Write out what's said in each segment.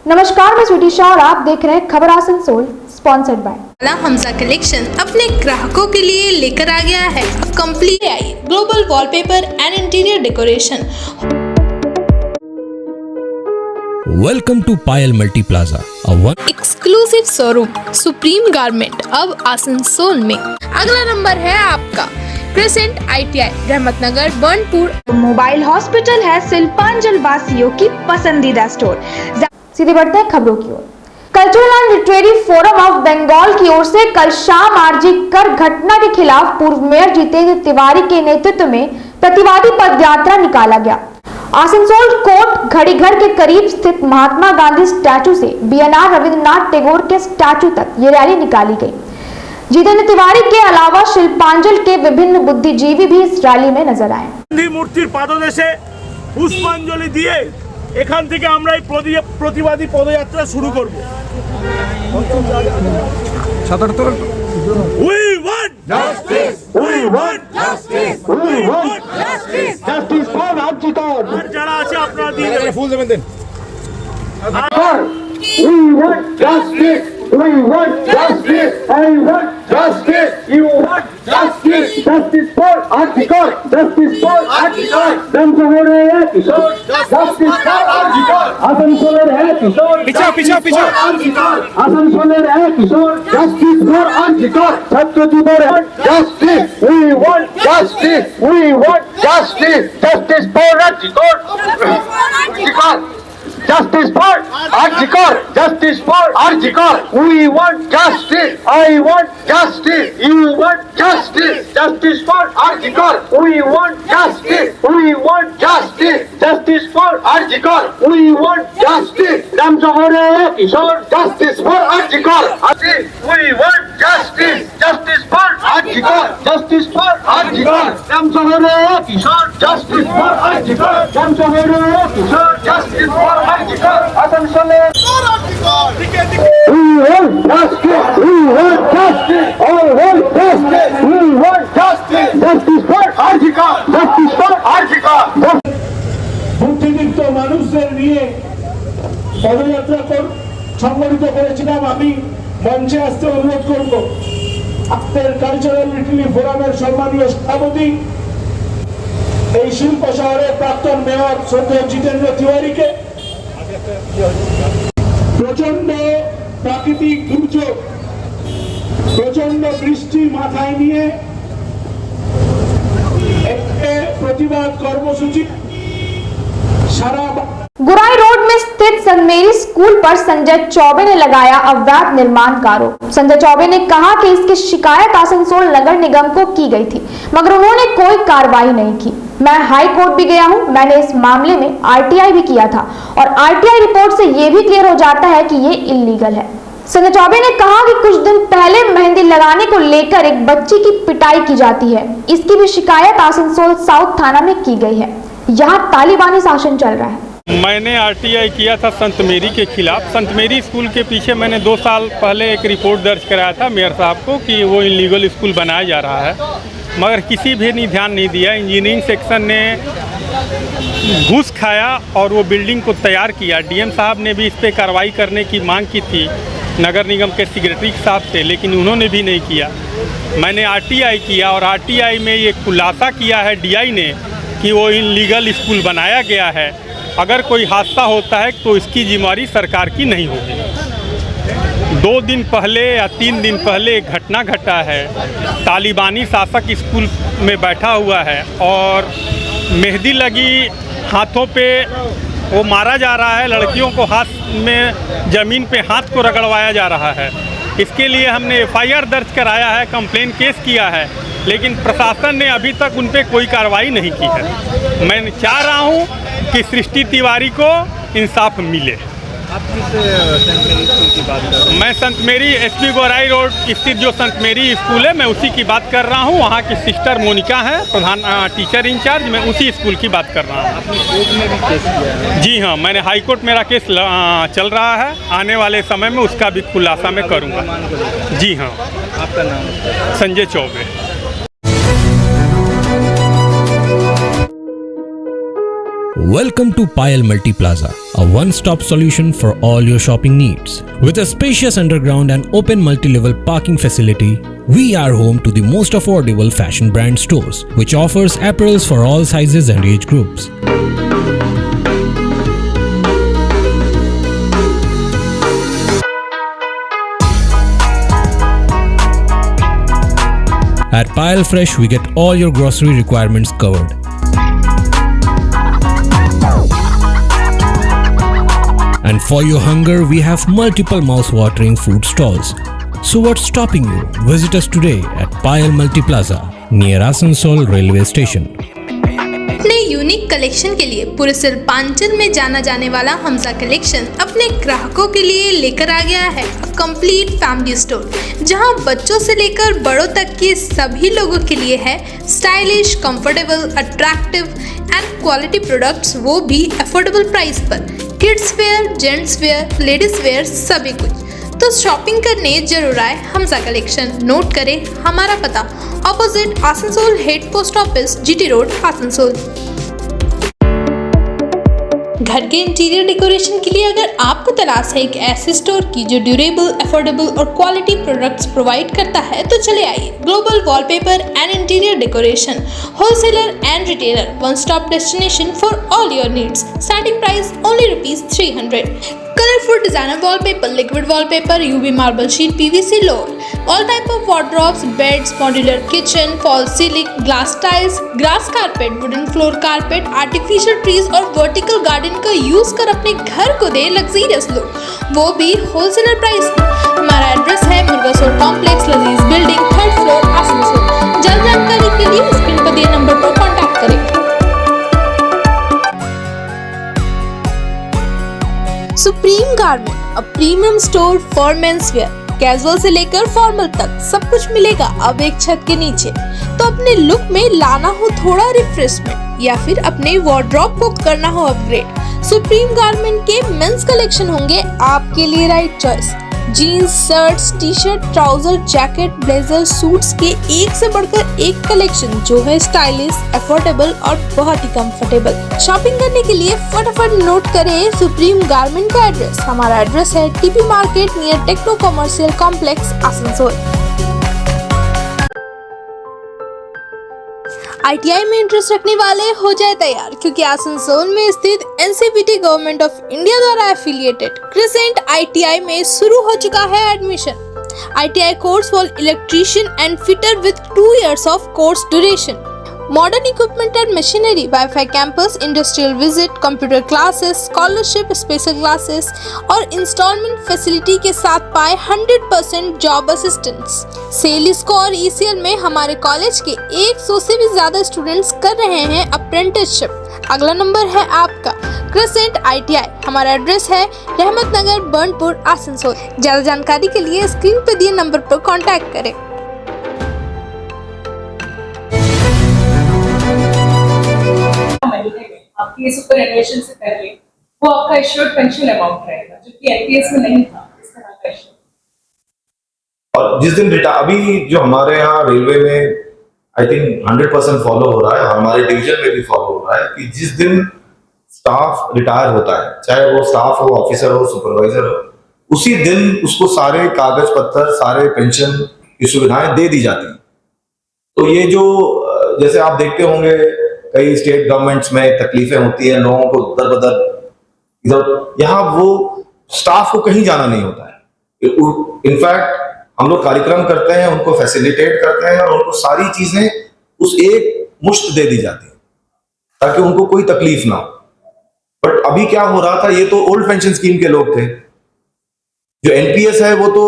नमस्कार, मैं स्वीटी शाह और आप देख रहे हैं खबर Asansol, sponsored by Hamza Collection अपने ग्राहकों के लिए लेकर आ गया है complete global wallpaper and interior decoration. Welcome to Payal Multi Plaza, exclusive showroom Supreme Garment अब आसनसोल में। अगला नंबर है आपका Crescent ITI Rahmatnagar Burnpur. Mobile hospital है शिल्पांचल वासियों की पसंदीदा स्टोर। सीधे बढ़ते हैं खबरों की ओर। Cultural and literary forum of Bengal की ओर से कल शाम आरजी कर घटना के खिलाफ पूर्व मेयर जितेंद्र तिवारी के नेतृत्व में प्रतिवादी पदयात्रा निकाला गया। आसनसोल कोर्ट घड़ीघर के करीब स्थित महात्मा गांधी स्टैचू से BNR रविंद्रनाथ टैगोर के स्टैचू तक ये रैली निकाली गई। जितेंद्र तिवारी के अलावा शिल्पांचल के विभिन्न बुद्धिजीवी भी इस रैली में नजर आए। गांधी मूर्तिर पाददेशे पुष्पांजलि दिए एखान থেকে আমরা এই প্রতিবাদী পদযাত্রা শুরু করব। We want justice, we want justice, we want justice, justice for Arjikar। আর যারা আছে আপনারা দিয়ে দেবেন, ফুল দেবেন দেন। We want justice, we want justice, I want justice, you want justice, justice for Arjikar, justice for Arjikar। রামশহরে Kishore, justice for Arjikar। আসানসোলের কিশোর, পিছা Arjikar। আসানসোলের কিশোর, justice for Arjikar। ছাত্রজীবনের justice, we want justice, we want justice, justice for Arjikar, Arjikar। Justice for Arjikar, justice for Arjikar, we want justice, I want justice, you want justice, justice for Arjikar, we want justice, we want justice, justice for Arjikar, we want justice, রামশহরে Kishore, justice for Arjikar, we want justice, justice for Arjikar, justice for Arjikar, রামশহরে Kishore, justice for Arjikar, রামশহরে Kishore, justice for Arjikar, আসানসোলে we want justice, we want justice, all want justice, we want justice, justice for Arjikar, justice for Arjikar। বুদ্ধিদীপ্ত মানুষদের নিয়ে পদযাত্রা সংগঠিত করেছিলাম। আমি মঞ্চে আসতে অনুরোধ করব আপনাদের কালচারাল লিটারেরি ফোরামের সম্মানীয় সভাপতি, এই শিল্প শহরের প্রাক্তন মেয়র শ্রদ্ধেয় জিতেন্দ্র তিওয়ারিকে। প্রচন্ড প্রাকৃতিক দুর্যোগ, প্রচন্ড বৃষ্টি মাথায় নিয়ে একটি প্রতিবাদ কর্মসূচি সারা गुराई रोड में स्थित संत मेरी स्कूल पर संजय चौबे ने लगाया अवैध निर्माण का आरोप। संजय चौबे ने कहा कि इसकी शिकायत आसनसोल नगर निगम को की गई थी, मगर उन्होंने कोई कार्रवाई नहीं की। मैं हाई कोर्ट भी गया हूं, मैंने इस मामले में RTI भी किया था और RTI रिपोर्ट से यह भी क्लियर हो जाता है कि ये इलीगल है। संजय चौबे ने कहा कि कुछ दिन पहले मेहंदी लगाने को लेकर एक बच्ची की पिटाई की जाती है, इसकी भी शिकायत आसनसोल साउथ थाना में की गई है। यहाँ तालिबानी शासन चल रहा है। मैंने RTI किया था संत मेरी के खिलाफ। संत मेरी स्कूल के पीछे मैंने 2 साल पहले एक रिपोर्ट दर्ज कराया था मेयर साहब को कि वो इलीगल स्कूल बनाया जा रहा है, मगर किसी भी ने ध्यान नहीं दिया। इंजीनियरिंग सेक्शन ने घूस खाया और वो बिल्डिंग को तैयार किया। DM साहब ने भी इस पर कार्रवाई करने की मांग की थी नगर निगम के सेक्रेटरी साहब से, लेकिन उन्होंने भी नहीं किया। मैंने RTI किया और RTI में ये खुलासा किया है DI ने कि वो इलीगल स्कूल बनाया गया है। अगर कोई हादसा होता है तो इसकी जिम्मेवारी सरकार की नहीं होगी। 2 दिन पहले या 3 दिन पहले एक घटना घटा है। तालिबानी शासक स्कूल में बैठा हुआ है और मेहंदी लगी हाथों पे वो मारा जा रहा है। लड़कियों को हाथ में ज़मीन पे हाथ को रगड़वाया जा रहा है। इसके लिए हमने FIR दर्ज कराया है, कंप्लेन केस किया है, लेकिन प्रशासन ने अभी तक उन पर कोई कार्रवाई नहीं की है। मैं चाह रहा हूँ कि सृष्टि तिवारी को इंसाफ मिले। आप किस संत मेरी स्कूल की बात कर रहे हैं? मैं संत मेरी SP गोराई रोड स्थित जो संत मेरी स्कूल है, मैं उसी की बात कर रहा हूँ। वहाँ की सिस्टर मोनिका है प्रधान टीचर इंचार्ज, मैं उसी स्कूल की बात कर रहा हूँ। आपने कोर्ट में भी केस किया है? जी हाँ, मैंने हाई कोर्ट मेरा केस चल रहा है। आने वाले समय में उसका भी खुलासा मैं करूँगा। जी हाँ। आपका नाम? Sanjay Choubey. Welcome to Payal Multi Plaza, a one-stop solution for all your shopping needs. With a spacious underground and open multi-level parking facility, we are home to the most affordable fashion brand stores, which offers apparels for all sizes and age groups. At Payal Fresh, we get all your grocery requirements covered. And for your hunger, we have multiple mouth-watering food stalls. So what's stopping you? Visit us today at Payal Multi Plaza, near Asansol Railway Station. अपने unique collection के लिए पूरे सिलपांचल में जाना जाने वाला Hamza Collection अपने ग्राहकों के लिए लेकर आ गया है कंप्लीट फैमिली स्टोर, जहां बच्चों से लेकर बड़ों तक के सभी लोगों के लिए है stylish, comfortable, attractive and quality products, वो भी अफोर्डेबल प्राइस पर। Kids where, gents wear, ladies wear, सभी कुछ। तो शॉपिंग करने जरूर आए हमजा कलेक्शन। नोट करें हमारा पता, opposite Asansol head post office, GT road, Asansol. घर के इंटीरियर डेकोरेशन के लिए अगर आपको तलाश है एक ऐसे स्टोर की जो ड्यूरेबल, अफोर्डेबल और क्वालिटी प्रोडक्ट्स प्रोवाइड करता है, तो चले आइए global wallpaper and interior decoration, wholesaler and retailer, one stop destination for all your needs. Starting price only ₹300। Colorful designer wallpaper, liquid wallpaper, UV marble sheet, PVC load, all type of wardrobes, beds, modular kitchen, false ceiling, glass tiles, grass carpet, wooden floor carpet, artificial trees और vertical garden का use कर अपने घर को दे luxurious look, वो भी wholesaler price में। हमारा एड्रेस है मुर्गासोर कॉम्प्लेक्स, लजीज बिल्डिंग, 3rd फ्लोर, आसनसोल। जल्द जानकारी के लिए स्क्रीन पर दिए नंबर पर कॉन्टैक्ट करें। Supreme garment, a premium store for men's wear, casual से लेकर फॉर्मल तक सब कुछ मिलेगा अब एक छत के नीचे। तो अपने लुक में लाना हो थोड़ा रिफ्रेशमेंट या फिर अपने वार्डरोब को करना हो अपग्रेड, सुप्रीम गारमेंट के मेंस कलेक्शन होंगे आपके लिए right choice. Jeans, shirts, T shirt, trouser, jacket, blazer, suits के एक से बढ़कर एक कलेक्शन जो है स्टाइलिश, अफोर्डेबल और बहुत ही कंफर्टेबल। शॉपिंग करने के लिए फटाफट नोट करें सुप्रीम गारमेंट का एड्रेस। हमारा एड्रेस है TP market near Techno Commercial Complex, Asansol. ITI में इंटरेस्ट रखने वाले हो जाए तैयार, क्योंकि आसनसोल में स्थित NCVT गवर्नमेंट ऑफ इंडिया द्वारा एफिलिएटेड क्रिसेंट ITI में शुरू हो चुका है admission. ITI course for electrician and fitter with 2 years of course duration, modern equipment and machinery, wifi campus, industrial visit, computer classes, scholarship, special classes और instalment facility के साथ पाए 100% जॉब असिस्टेंस। सेलिस्को और ECL में हमारे कॉलेज के 100 से भी ज्यादा स्टूडेंट्स कर रहे हैं अप्रेंटिसशिप। अगला नंबर है आपका क्रिसेंट ITI। हमारा एड्रेस है रहमत नगर, बर्नपुर, आसनसोल। ज्यादा जानकारी के लिए स्क्रीन पर दिए नंबर पर कॉन्टैक्ट करें। आपकी ये सुपर एनुएशन से पहले वो आपका एश्योर्ड पेंशन अमाउंट रहेगा, जो कि NPS में नहीं था इस तरह का एश्योर्ड। और जिस दिन अभी जो हमारे यहाँ रेलवे में आई थिंक 100% फॉलो हो रहा है, और हमारे डिवीजन में भी फॉलो हो रहा है कि जिस दिन स्टाफ रिटायर होता है, चाहे वो स्टाफ हो, ऑफिसर हो, सुपरवाइजर हो, उसी दिन उसको सारे कागज पत्तर, सारे पेंशन की सुविधाएं दे दी जाती हैं। तो ये जो जैसे आप देखते होंगे कई स्टेट गवर्नमेंट्स में तकलीफें होती हैं, लोगों को दर बदर इधर, यहाँ वो स्टाफ को कहीं जाना नहीं होता है। इनफैक्ट हम लोग कार्यक्रम करते हैं, उनको फैसिलिटेट करते हैं और उनको सारी चीजें उस एक मुश्त दे दी जाती है ताकि उनको कोई तकलीफ ना हो। बट अभी क्या हो रहा था, ये तो ओल्ड पेंशन स्कीम के लोग थे। जो NPS है वो तो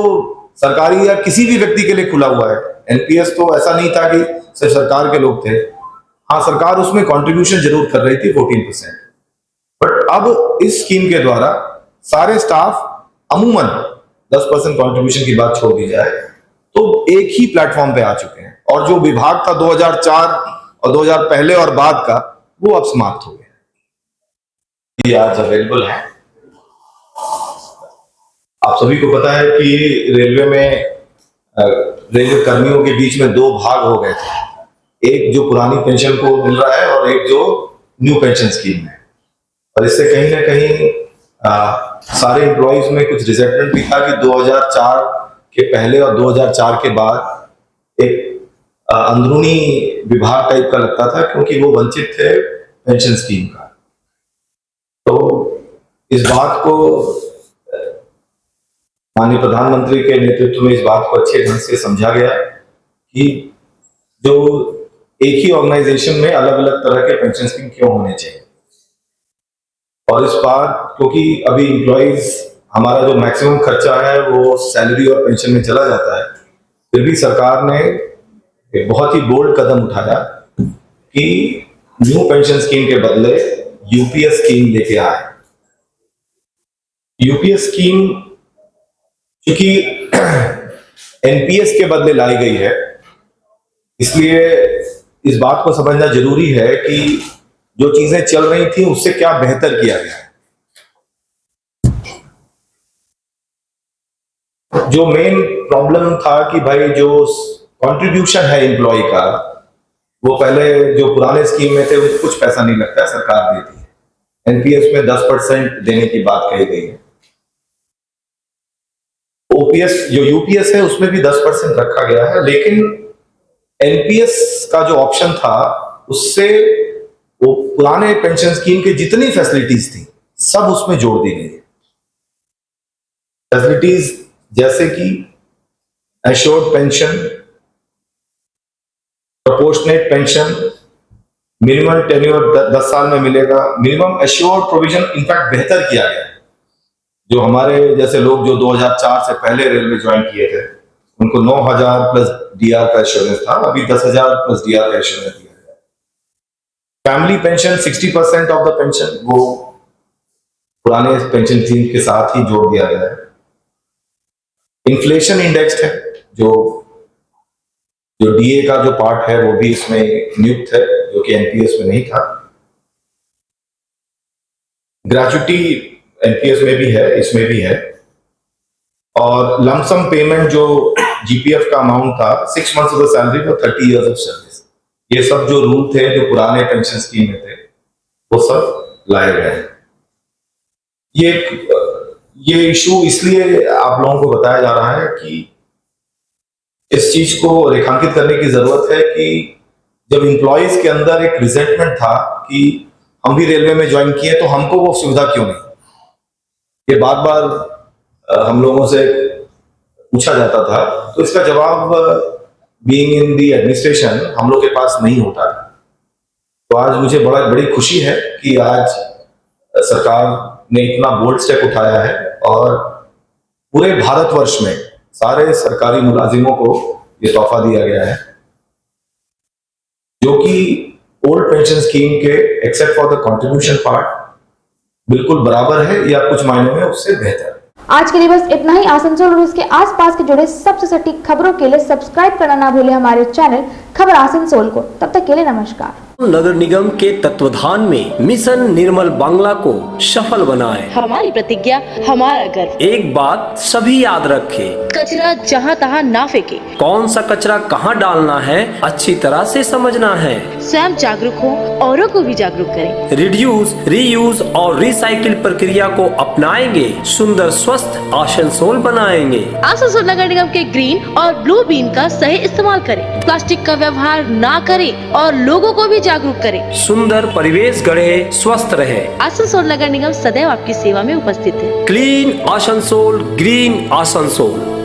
सरकारी या किसी भी व्यक्ति के लिए खुला हुआ है। NPS तो ऐसा नहीं था कि सिर्फ सरकार के लोग थे। हाँ, सरकार उसमें कंट्रीब्यूशन जरूर कर रही थी 14%, बट अब इस स्कीम के द्वारा सारे स्टाफ अमूमन 10% कंट्रीब्यूशन की बात छोड़ दी जाए तो एक ही प्लेटफॉर्म पे आ चुके हैं। और जो विभाग था 2004 और 2000 पहले और बाद का, वो अब समाप्त हो गया। ये आज अवेलेबल है। आप सभी को पता है कि रेलवे में रेलवे कर्मियों के बीच में 2 भाग हो गए थे, एक जो पुरानी पेंशन को मिल रहा है और एक जो न्यू पेंशन स्कीम है। और इससे कहीं ना कहीं सारे एम्प्लॉयज में कुछ रिजेंटमेंट भी था कि 2004 के पहले और 2004 के बाद एक अंदरूनी विभाग टाइप का लगता था, क्योंकि वो वंचित थे पेंशन स्कीम का। तो इस बात को माननीय प्रधानमंत्री के नेतृत्व में इस बात को अच्छे ढंग से समझा गया कि जो एक ही ऑर्गेनाइजेशन में अलग अलग तरह के पेंशन स्कीम क्यों होने चाहिए। और इस बात, क्योंकि अभी एम्प्लॉयज हमारा जो मैक्सिमम खर्चा है वो सैलरी और पेंशन में चला जाता है, फिर भी सरकार ने एक बहुत ही बोल्ड कदम उठाया कि न्यू पेंशन स्कीम के बदले यूपीएस स्कीम लेके आए। यूपीएस स्कीम क्योंकि एनपीएस के बदले लाई गई है, इसलिए इस बात को समझना जरूरी है कि जो चीजें चल रही थी उससे क्या बेहतर किया गया है। जो मेन प्रॉब्लम था कि भाई जो कंट्रीब्यूशन है एम्प्लॉय का, वो पहले जो पुराने स्कीम में थे उनको कुछ पैसा नहीं लगता है, सरकार देती है। एनपीएस में 10% देने की बात कही गई है। ओपीएस जो यूपीएस है उसमें भी 10% रखा गया है, लेकिन एनपीएस का जो ऑप्शन था उससे वो पुराने पेंशन स्कीम की जितनी फैसिलिटीज थी सब उसमें जोड़ दी गई है। फैसिलिटीज जैसे कि assured pension, proportionate pension, minimum tenure 10 साल में मिलेगा, मिनिमम एश्योर्ड प्रोविजन इनफैक्ट बेहतर किया गया है। जो हमारे जैसे लोग जो 2004 से पहले रेलवे ज्वाइन किए थे उनको 9,000 प्लस डीआर का एश्योरेंस था, अभी 10,000 प्लस डीआर का एश्योरेंस दिया गया। Family pension 60% of the pension वो पुराने पेंशन स्कीम के साथ ही जोड़ दिया गया है। इन्फ्लेशन इंडेक्स्ड है, जो डीए का जो पार्ट है वो भी इसमें नियुक्त है, जो कि एनपीएस में नहीं था। ग्रेच्युटी एनपीएस में भी है, इसमें भी है। और लमसम पेमेंट जो जीपीएफ का अमाउंट था 6 months of the salary for 30 years of service, ये सब जो रूल थे जो पुराने पेंशन स्कीम में थे वो सब लाए गए हैं। ये इशू इसलिए आप लोगों को बताया जा रहा है कि इस चीज को रेखांकित करने की जरूरत है कि जब एम्प्लॉयज के अंदर एक रिजेंटमेंट था कि हम भी रेलवे में ज्वाइन किए तो हमको वो सुविधा क्यों नहीं, ये बार बार हम लोगों से पूछा जाता था, तो इसका जवाब बीइंग इन दी एडमिनिस्ट्रेशन हम लोग के पास नहीं होता था। तो आज मुझे बड़ी खुशी है कि आज सरकार ने इतना बोल्ड स्टेप उठाया है और पूरे भारतवर्ष में सारे सरकारी मुलाजिमों को ये तोहफा दिया गया है, जो कि ओल्ड पेंशन स्कीम के except for the contribution part बिल्कुल बराबर है या कुछ मायनों में उससे बेहतर है। आज के लिए बस इतना ही। आसनसोल और उसके आसपास के जुड़े सबसे सटीक खबरों के लिए सब्सक्राइब करना ना भूलें हमारे चैनल खबर आसनसोल को। तब तक के लिए नमस्कार। नगर निगम के तत्वाधान में मिशन निर्मल बांग्ला को सफल बनाएं। हमारी प्रतिज्ञा, हमारा गर्व। एक बात सभी याद रखें, कचरा जहाँ तहाँ ना फेंके। कौन सा कचरा कहाँ डालना है अच्छी तरह से समझना है। स्वयं जागरूक हो, औरों को भी जागरूक करें। रिड्यूस, रीयूज और रिसाइकिल प्रक्रिया को अपनाएंगे, सुंदर स्वस्थ आसनसोल बनाएंगे। आसनसोल नगर निगम के ग्रीन और ब्लू बीन का सही इस्तेमाल करें, प्लास्टिक का व्यवहार ना करें और लोगों को भी जागरूक करें। सुंदर परिवेश गढ़े, स्वस्थ रहे। आसनसोल नगर निगम सदैव आपकी सेवा में उपस्थित है। Clean Asansol, green Asansol.